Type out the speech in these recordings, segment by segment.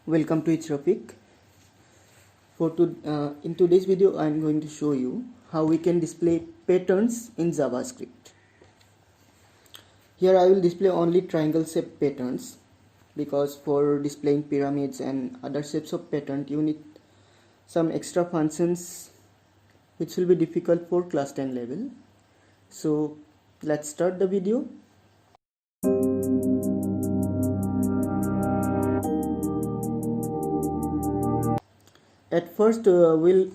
Welcome to Rafiq. In today's video, I am going to show you how we can display patterns in JavaScript. Here I will display only triangle shape patterns because for displaying pyramids and other shapes of pattern you need some extra functions which will be difficult for class 10 level. So let's start the video. At first we'll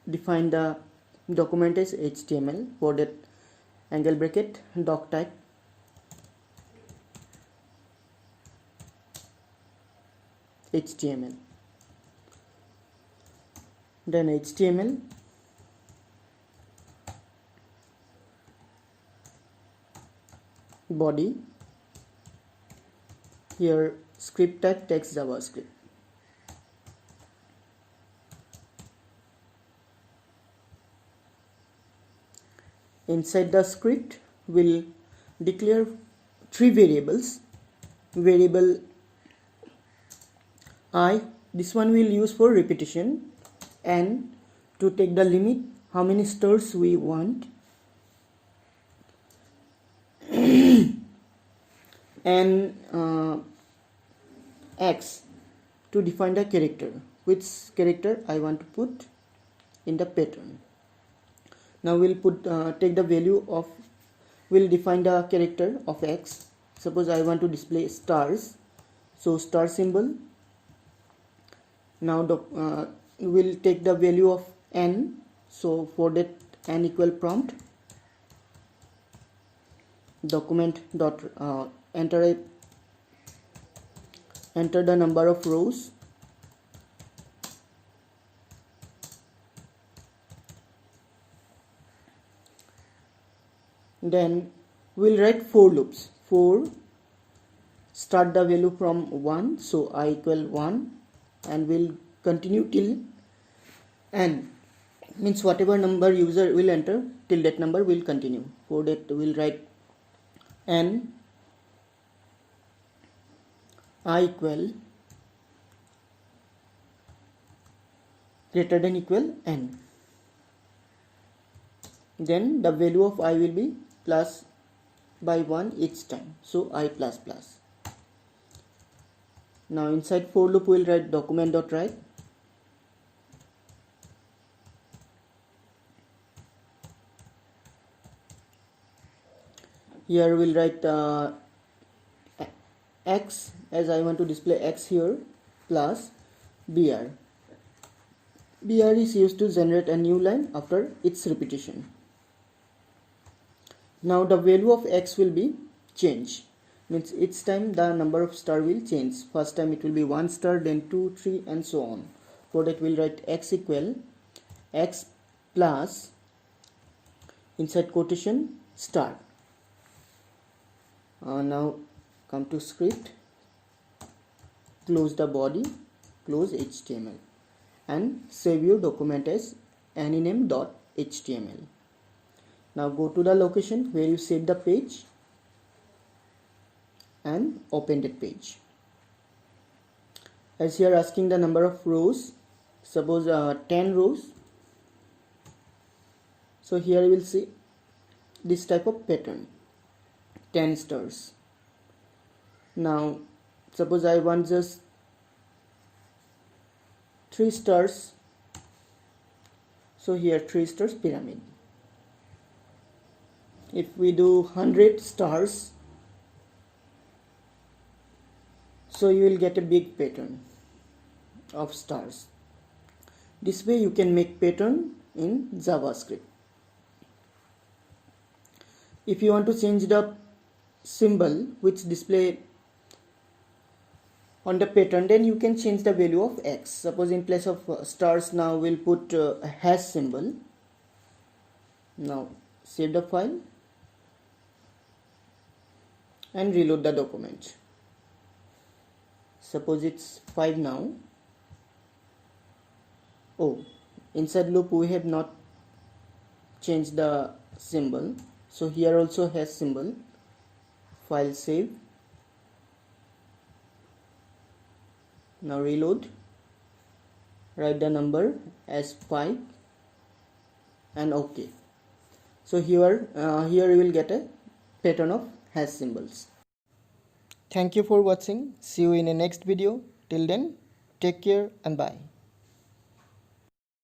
define the document as HTML. For that, angle bracket doc type HTML, then HTML body, here script type text JavaScript. Inside the script we'll declare three variables. Variable I, this one we'll use for repetition, and to take the limit how many stars we want, and X to define the character, which character I want to put in the pattern. Now we'll take the value of, we'll define the character of X. Suppose I want to display stars, so star symbol. Now we'll take the value of N, so for that N equal prompt document dot enter the number of rows, then we'll write for loops. For start the value from 1, so I equal 1, and we'll continue till n, means whatever number user will enter till that number will continue. For that we'll write n I equal greater than equal n. Then the value of I will be plus by 1 each time, so I plus plus. Now inside for loop we'll write document.write here we'll write X, as I want to display X here, plus BR. BR is used to generate a new line after its repetition. Now the value of X will be changed, means each time the number of star will change. First time it will be 1 star, then 2, 3 and so on. For that we'll write X equal X plus inside quotation star. Now come to script, close the body, close HTML, and save your document as anyname.html. Now go to the location where you save the page and open that page. As here asking the number of rows, suppose 10 rows, so here you will see this type of pattern, 10 stars. Now suppose I want just 3 stars, so here 3 stars pyramid. If we do 100 stars, so you will get a big pattern of stars. This way you can make pattern in JavaScript. If you want to change the symbol which display on the pattern, then you can change the value of X. Suppose in place of stars now we'll put a hash symbol. Now save the file and reload the document. Suppose it's 5 now. Oh, inside loop we have not changed the symbol, so here also has symbol. File save. Now reload, write the number as 5 and OK. So here you will get a pattern of hash symbols. Thank you for watching. See you in a next video. Till then, take care and bye.